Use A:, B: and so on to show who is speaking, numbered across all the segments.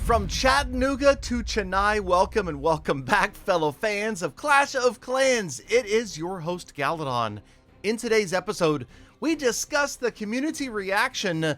A: From Chattanooga to Chennai, welcome and welcome back, fellow fans of Clash of Clans. It is your host, Galadon. In today's episode, we discuss the community reaction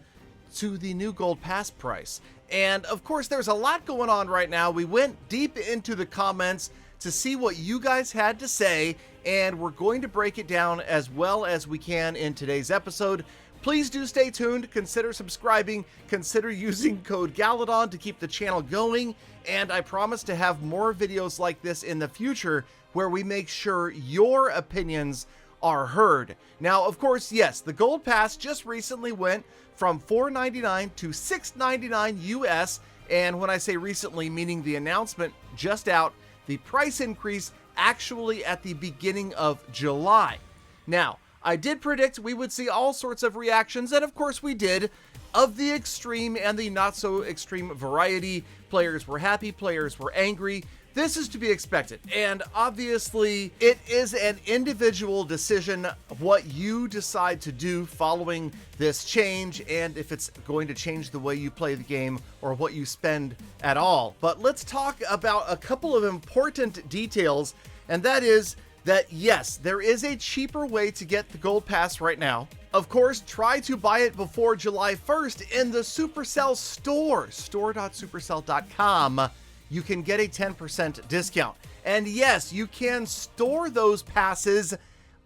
A: to the new Gold Pass price. And of course, there's a lot going on right now. We went deep into the comments to see what you guys had to say, and we're going to break it down as well as we can in today's episode. Please do stay tuned, consider subscribing, consider using code Galadon to keep the channel going, and I promise to have more videos like this in the future where we make sure your opinions are heard. Now, of course, yes, the Gold Pass just recently went from $4.99 to $6.99 US, and when I say recently, meaning the announcement just out, the price increase actually at the beginning of July. Now, I did predict we would see all sorts of reactions, and of course we did, of the extreme and the not so extreme variety. Players were happy, players were angry. This is to be expected, and obviously it is an individual decision what you decide to do following this change, and if it's going to change the way you play the game or what you spend at all. But let's talk about a couple of important details, and that is that yes, there is a cheaper way to get the Gold Pass right now. Of course, try to buy it before July 1st in the Supercell store, store.supercell.com. You can get a 10% discount. And yes, you can store those passes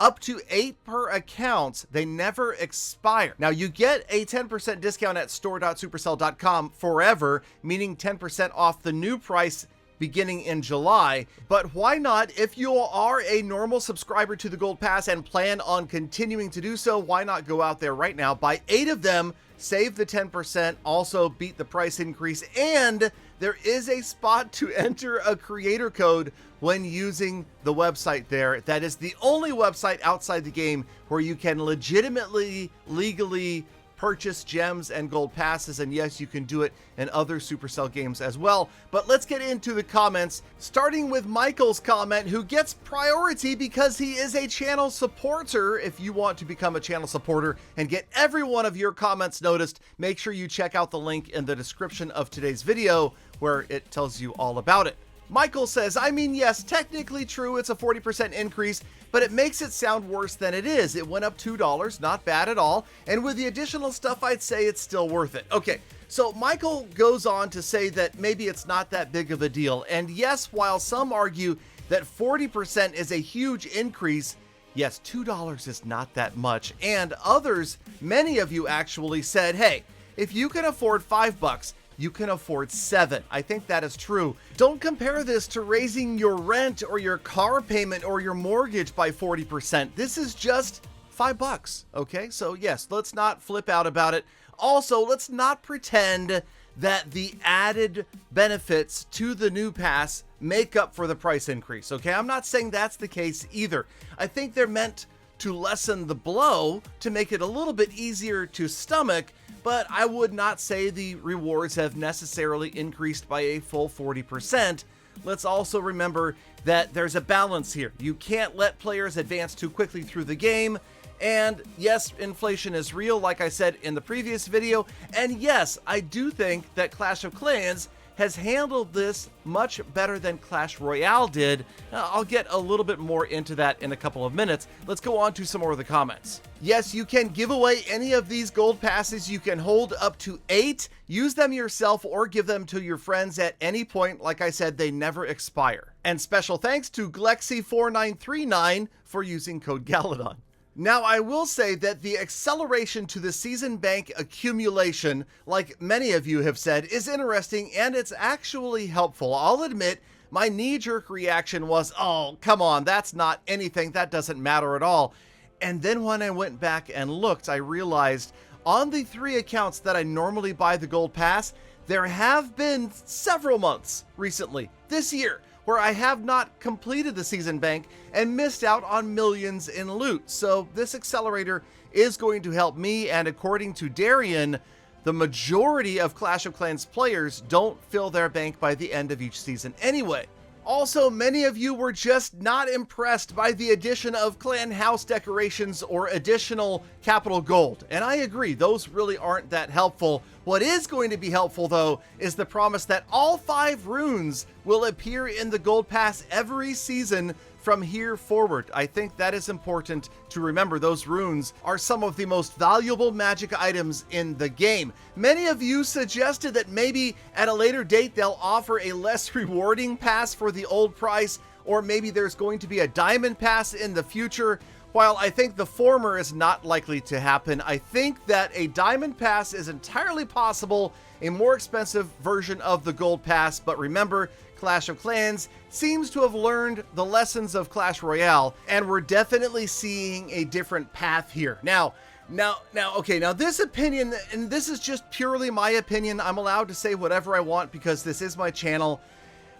A: up to 8 per account. They never expire. Now, you get a 10% discount at store.supercell.com forever, meaning 10% off the new price beginning in July. But why not, if you are a normal subscriber to the Gold Pass and plan on continuing to do so, why not go out there right now, buy 8 of them, save the 10%, also beat the price increase, and there is a spot to enter a creator code when using the website there. That is the only website outside the game where you can legitimately, legally purchase gems and gold passes, and yes, you can do it in other Supercell games as well. But let's get into the comments, starting with Michael's comment, who gets priority because he is a channel supporter. If you want to become a channel supporter and get every one of your comments noticed, make sure you check out the link in the description of today's video where it tells you all about it. Michael says, I mean, yes, technically true, it's a 40% increase, but it makes it sound worse than it is. It went up $2, not bad at all, and with the additional stuff, I'd say it's still worth it. Okay, so Michael goes on to say that maybe it's not that big of a deal, and yes, while some argue that 40% is a huge increase, yes, $2 is not that much, and others, many of you actually said, hey, if you can afford $5, you can afford 7. I think that is true. Don't compare this to raising your rent or your car payment or your mortgage by 40%. This is just $5, okay? So yes, let's not flip out about it. Also, let's not pretend that the added benefits to the new pass make up for the price increase, okay? I'm not saying that's the case either. I think they're meant to lessen the blow, to make it a little bit easier to stomach, but I would not say the rewards have necessarily increased by a full 40%. Let's also remember that there's a balance here. You can't let players advance too quickly through the game. And yes, inflation is real, like I said in the previous video. And yes, I do think that Clash of Clans has handled this much better than Clash Royale did. I'll get a little bit more into that in a couple of minutes. Let's go on to some more of the comments. Yes, you can give away any of these gold passes. You can hold up to 8, use them yourself or give them to your friends at any point. Like I said, they never expire. And special thanks to Glexy4939 for using code Galadon. Now, I will say that the acceleration to the season bank accumulation, like many of you have said, is interesting and it's actually helpful. I'll admit, my knee-jerk reaction was, oh, come on, that's not anything, that doesn't matter at all. And then when I went back and looked, I realized on the 3 accounts that I normally buy the Gold Pass, there have been several months recently, this year, where I have not completed the season bank and missed out on millions in loot. So this accelerator is going to help me, and according to Darian, the majority of Clash of Clans players don't fill their bank by the end of each season anyway. Also, many of you were just not impressed by the addition of clan house decorations or additional capital gold. And I agree, those really aren't that helpful. What is going to be helpful though is the promise that all 5 runes will appear in the gold pass every season from here forward. I think that is important to remember. Those runes are some of the most valuable magic items in the game. Many of you suggested that maybe at a later date they'll offer a less rewarding pass for the old price, or maybe there's going to be a diamond pass in the future. While I think the former is not likely to happen, I think that a diamond pass is entirely possible, a more expensive version of the gold pass. But remember, Clash of Clans seems to have learned the lessons of Clash Royale, and we're definitely seeing a different path here. Now this opinion, and this is just purely my opinion, I'm allowed to say whatever I want because this is my channel.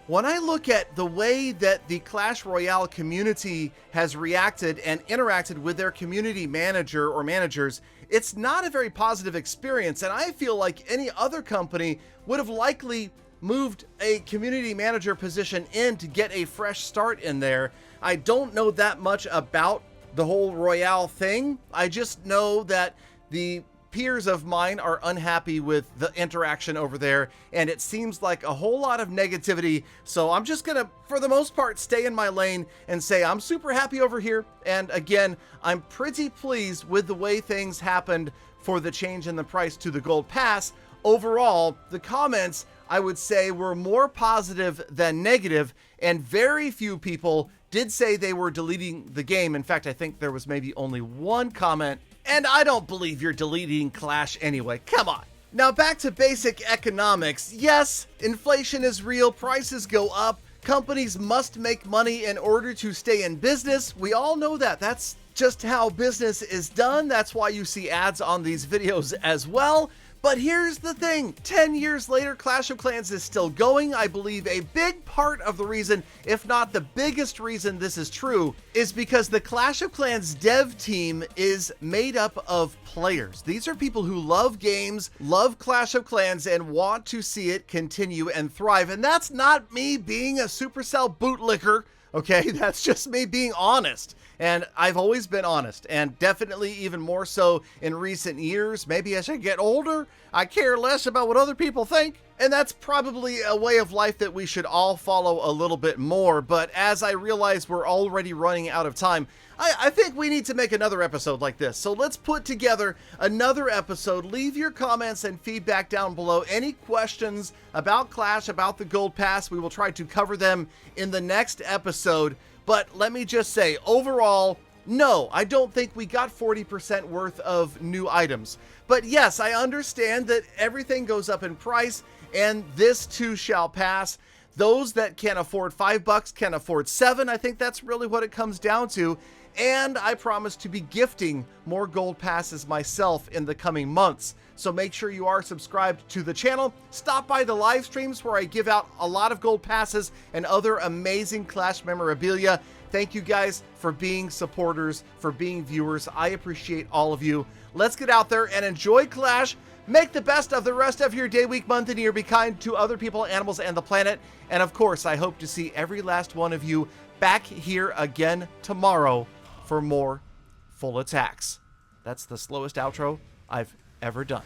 A: When I look at the way that the Clash Royale community has reacted and interacted with their community manager or managers, it's not a very positive experience, and I feel like any other company would have likely moved a community manager position in to get a fresh start in there. I don't know that much about the whole Royale thing. I just know that the peers of mine are unhappy with the interaction over there, and it seems like a whole lot of negativity. So I'm just gonna, for the most part, stay in my lane and say I'm super happy over here. And again, I'm pretty pleased with the way things happened for the change in the price to the gold pass. Overall, the comments, I would say, were more positive than negative, and very few people did say they were deleting the game. In fact, I think there was maybe only one comment, and I don't believe you're deleting Clash anyway. Come on. Now back to basic economics. Yes, inflation is real, prices go up, companies must make money in order to stay in business. We all know that. That's just how business is done. That's why you see ads on these videos as well. But here's the thing, 10 years later, Clash of Clans is still going. I believe a big part of the reason, if not the biggest reason this is true, is because the Clash of Clans dev team is made up of players. These are people who love games, love Clash of Clans, and want to see it continue and thrive. And that's not me being a Supercell bootlicker, okay? That's just me being honest. And I've always been honest, and definitely even more so in recent years. Maybe as I get older, I care less about what other people think. And that's probably a way of life that we should all follow a little bit more. But as I realize we're already running out of time, I think we need to make another episode like this. So let's put together another episode. Leave your comments and feedback down below. Any questions about Clash, about the Gold Pass, we will try to cover them in the next episode. But let me just say, overall, no, I don't think we got 40% worth of new items. But yes, I understand that everything goes up in price, and this too shall pass. Those that can afford $5 can afford $7. I think that's really what it comes down to. And I promise to be gifting more gold passes myself in the coming months. So make sure you are subscribed to the channel. Stop by the live streams where I give out a lot of gold passes and other amazing Clash memorabilia. Thank you guys for being supporters, for being viewers. I appreciate all of you. Let's get out there and enjoy Clash. Make the best of the rest of your day, week, month, and year. Be kind to other people, animals, and the planet. And of course, I hope to see every last one of you back here again tomorrow for more full attacks. That's the slowest outro I've ever done.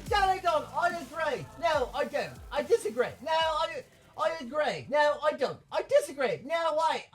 B: Galadon, I agree. No, I don't. I disagree. No, I agree. No, I don't. I disagree. No, wait.